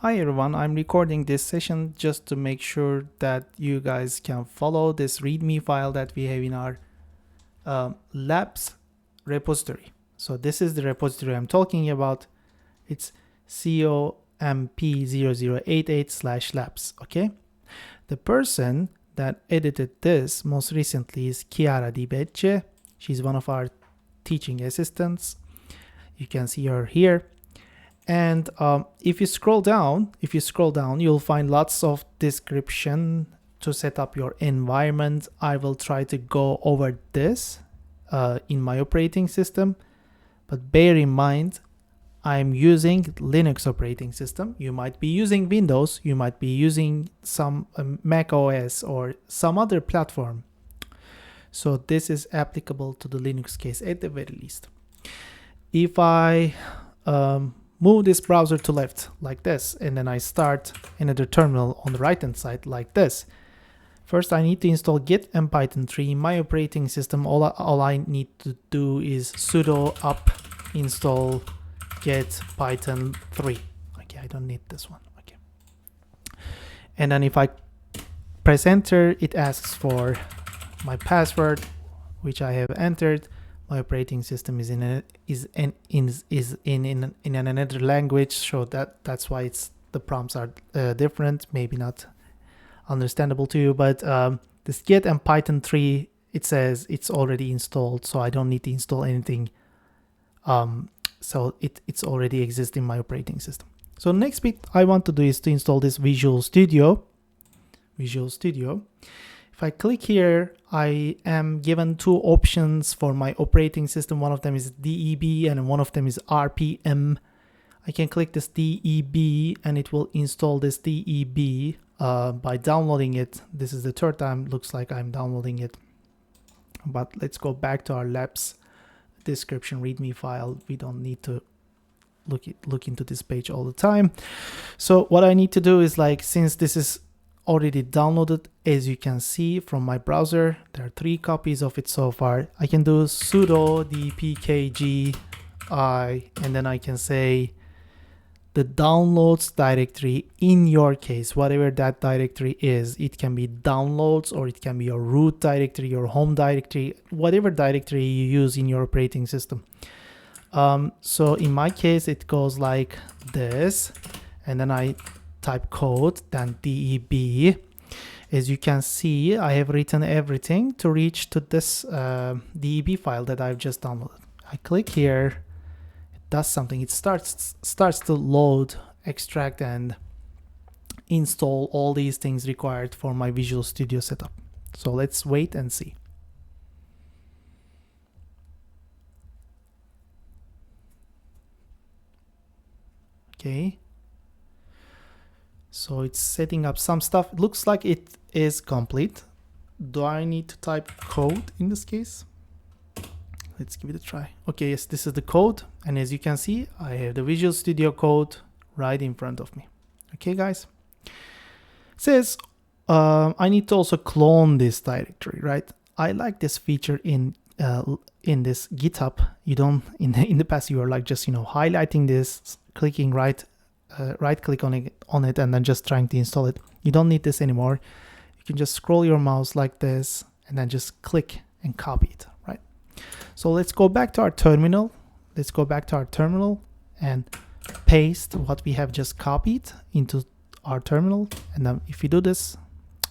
Hi everyone, I'm recording this session just to make sure that you guys can follow this README file that we have in our labs repository. So this is the repository I'm talking about. It's COMP0088/labs, okay? The person that edited this most recently is Chiara Di Becce. She's one of our teaching assistants. You can see her here. And if you scroll down, you'll find lots of description to set up your environment. I will try to go over this in my operating system, but bear in mind, I'm using Linux operating system. You might be using Windows, you might be using some Mac OS or some other platform. So this is applicable to the Linux case at the very least. If I move this browser to left like this, and then I start another terminal on the right hand side like this. First, I need to install Git and Python 3 in my operating system. All I need to do is sudo up install Git Python 3. Okay, I don't need this one. Okay. And then if I press enter, it asks for my password, which I have entered. My operating system is in another language, so that's why the prompts are different. Maybe not understandable to you, but this Git and Python 3, it says it's already installed, so I don't need to install anything. So it's already exists in my operating system. So next bit I want to do is to install this Visual Studio. If I click here, I am given two options for my operating system. One of them is DEB and one of them is RPM. I can click this DEB and it will install this DEB by downloading it. This is the third time looks like I'm downloading it. But let's go back to our labs description README file. We don't need to look into this page all the time. So what I need to do is, like, since this is already downloaded, as you can see from my browser, there are 3 copies of it so far. I can do sudo dpkgi, and then I can say the downloads directory. In your case, whatever that directory is, it can be downloads or it can be your root directory, your home directory, whatever directory you use in your operating system. So in my case, it goes like this, and then I type code, then DEB. As you can see, I have written everything to reach to this DEB file that I've just downloaded. I click here, it does something. It starts to load, extract, and install all these things required for my Visual Studio setup. So let's wait and see. Okay. So it's setting up some stuff. It looks like it is complete. Do I need to type code in this case? Let's give it a try. Okay, yes, this is the code. And as you can see, I have the Visual Studio code right in front of me. Okay, guys. It says I need to also clone this directory, right? I like this feature in this GitHub. You don't, in the past, you were like just, highlighting this, clicking right click on it and then just trying to install it. You don't need this anymore. You can just scroll your mouse like this and then just click and copy it, right? So let's go back to our terminal. And paste what we have just copied into our terminal. And then if you do this, it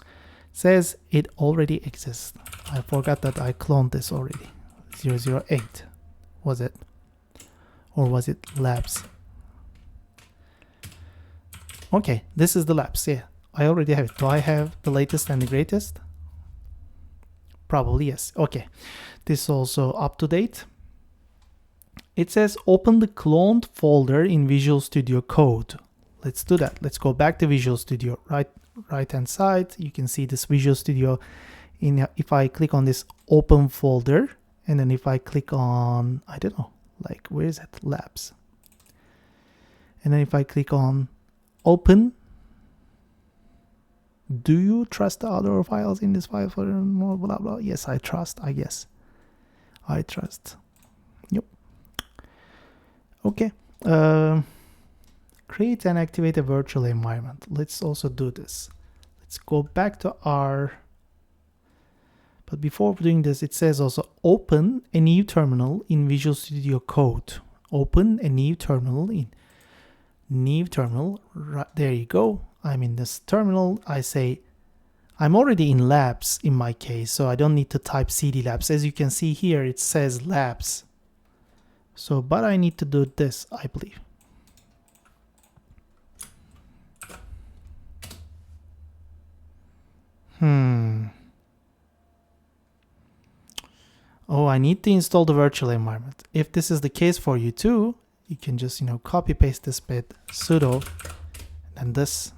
says it already exists. I forgot that I cloned this already. 008 was it? Or was it labs? Okay, this is the labs. Yeah, I already have it. Do I have the latest and the greatest? Probably yes. Okay, this is also up to date. It says open the cloned folder in Visual Studio Code. Let's do that. Let's go back to Visual Studio. Right hand side, you can see this Visual Studio. If I click on this open folder, and then if I click on, I don't know, like, where is it? Labs. And then if I click on open, do you trust the other files in this file folder? Blah, blah, blah. Yes, I trust, I guess. I trust. Yep. Okay. create and activate a virtual environment. Let's also do this. Let's go back to R. But before doing this, it says also open a new terminal in Visual Studio Code. Open a new terminal in new terminal. Right, there you go. I'm in this terminal. I say I'm already in labs in my case, so I don't need to type cd labs. As you can see here, it says labs. So, but I need to do this, I believe. Oh, I need to install the virtual environment. If this is the case for you too, you can just, copy paste this bit, sudo, and this.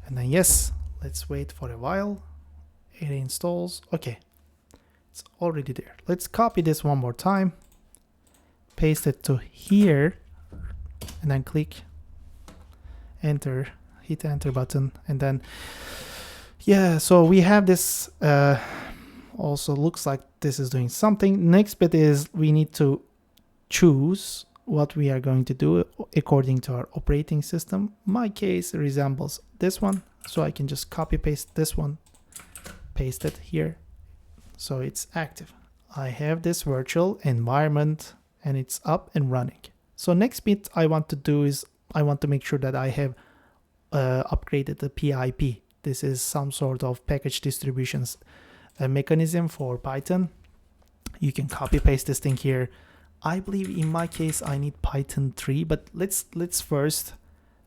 And then yes, let's wait for a while. It installs. Okay, it's already there. Let's copy this one more time, paste it to here, and then click enter, hit the enter button, and then yeah, so we have this. Also looks like this is doing something. Next bit is we need to choose what we are going to do according to our operating system. My case resembles this one, so I can just copy paste this one, paste it here, so it's active. I have this virtual environment and it's up and running. So next bit I want to do is I want to make sure that I have upgraded the PIP. This is some sort of package distributions mechanism for Python. You can copy paste this thing here. I believe in my case I need Python 3, but let's first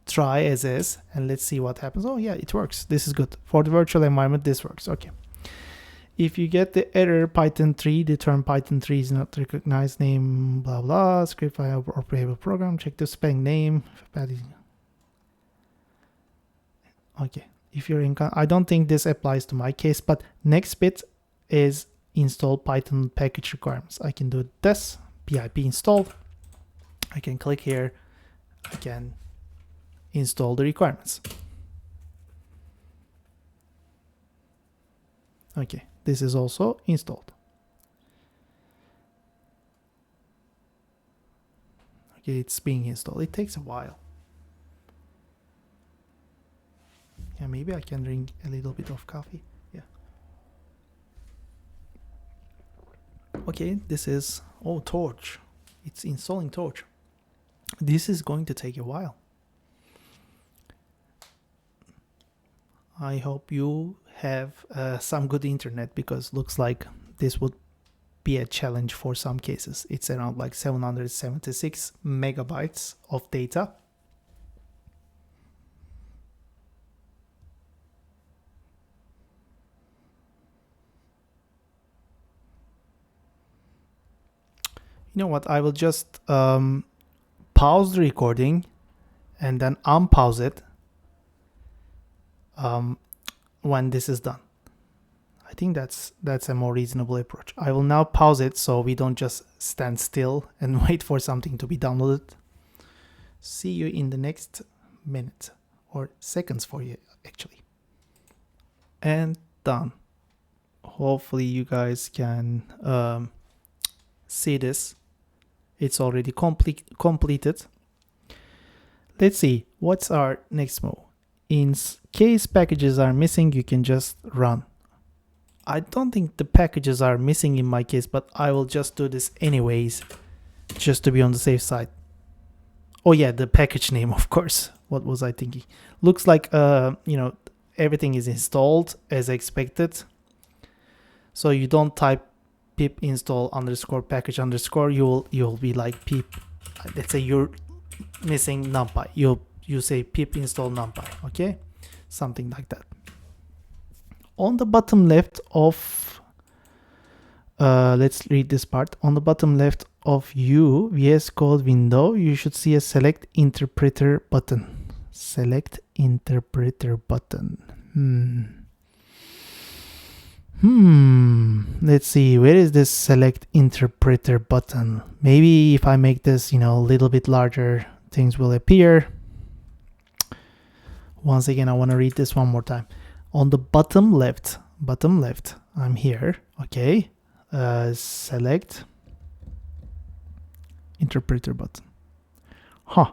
try as is and let's see what happens. Oh yeah, it works. This is good. For the virtual environment, this works. Okay. If you get the error Python 3, the term Python 3 is not recognized, name, blah, blah, script file or playable program, check the spelling name. Okay. If you're in, I don't think this applies to my case, but next bit is install Python package requirements. I can do this, pip installed. I can click here. I can install the requirements. Okay, this is also installed. Okay, it's being installed. It takes a while. Yeah, maybe I can drink a little bit of coffee. Yeah. Okay, this is, oh, Torch. It's installing Torch. This is going to take a while. I hope you have some good internet, because looks like this would be a challenge for some cases. It's around like 776 megabytes of data. You know what? I will just pause the recording and then unpause it when this is done. I think that's a more reasonable approach. I will now pause it so we don't just stand still and wait for something to be downloaded. See you in the next minute or seconds for you actually. And done. Hopefully you guys can see this. It's already completed. Let's see, what's our next move? In case packages are missing, you can just run. I don't think the packages are missing in my case, but I will just do this anyways, just to be on the safe side. Oh yeah, the package name, of course. What was I thinking? Looks like everything is installed as expected. So you don't type pip install underscore package underscore, you'll be like pip, let's say you're missing numpy, you say pip install numpy, okay, something like that. On the bottom left of let's read this part. On the bottom left of VS Code window, you should see a select interpreter button. Select interpreter button. Let's see, where is this select interpreter button? Maybe if I make this, a little bit larger, things will appear. Once again, I want to read this one more time. On the bottom left, I'm here, okay. Select interpreter button. Huh.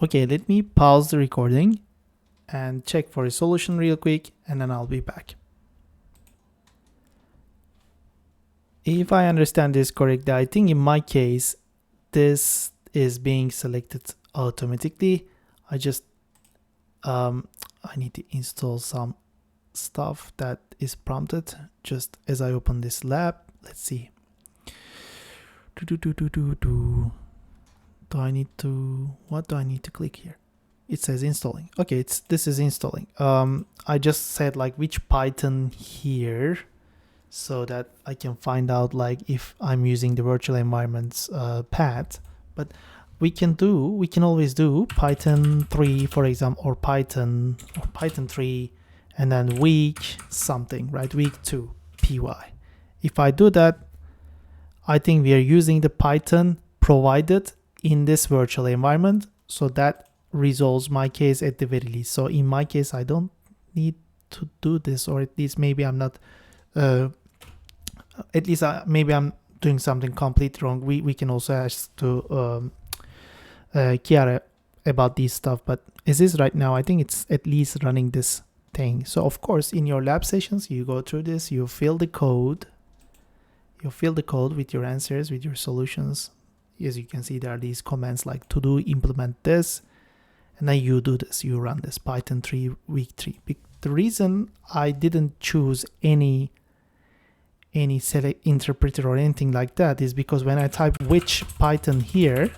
Okay, let me pause the recording and check for a solution real quick, and then I'll be back. If I understand this correctly, I think in my case, this is being selected automatically. I need to install some stuff that is prompted just as I open this lab. Let's see. What do I need to click here? It says installing. Okay, this is installing. I just said like which Python here, so that I can find out like if I'm using the virtual environments path. But we can always do Python 3, for example, or Python 3, and then week something, right? Week 2 py. If I do that, I think we are using the Python provided in this virtual environment, so that resolves my case at the very least. So in my case, I don't need to do this, or at least maybe I'm not maybe I'm doing something completely wrong. We can also ask to Kiara about this stuff, but as is right now, I think it's at least running this thing. So of course, in your lab sessions, you go through this, you fill the code, with your answers, with your solutions. As you can see, there are these commands like to do, implement this, and then you do this, you run this Python 3 week 3. The reason I didn't choose any select interpreter or anything like that is because when I type which Python here,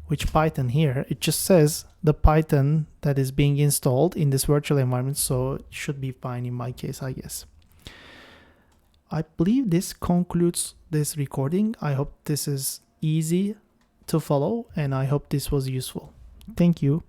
it just says the Python that is being installed in this virtual environment, so it should be fine in my case, I guess. I believe this concludes this recording. I hope this is easy to follow, and I hope this was useful. Thank you.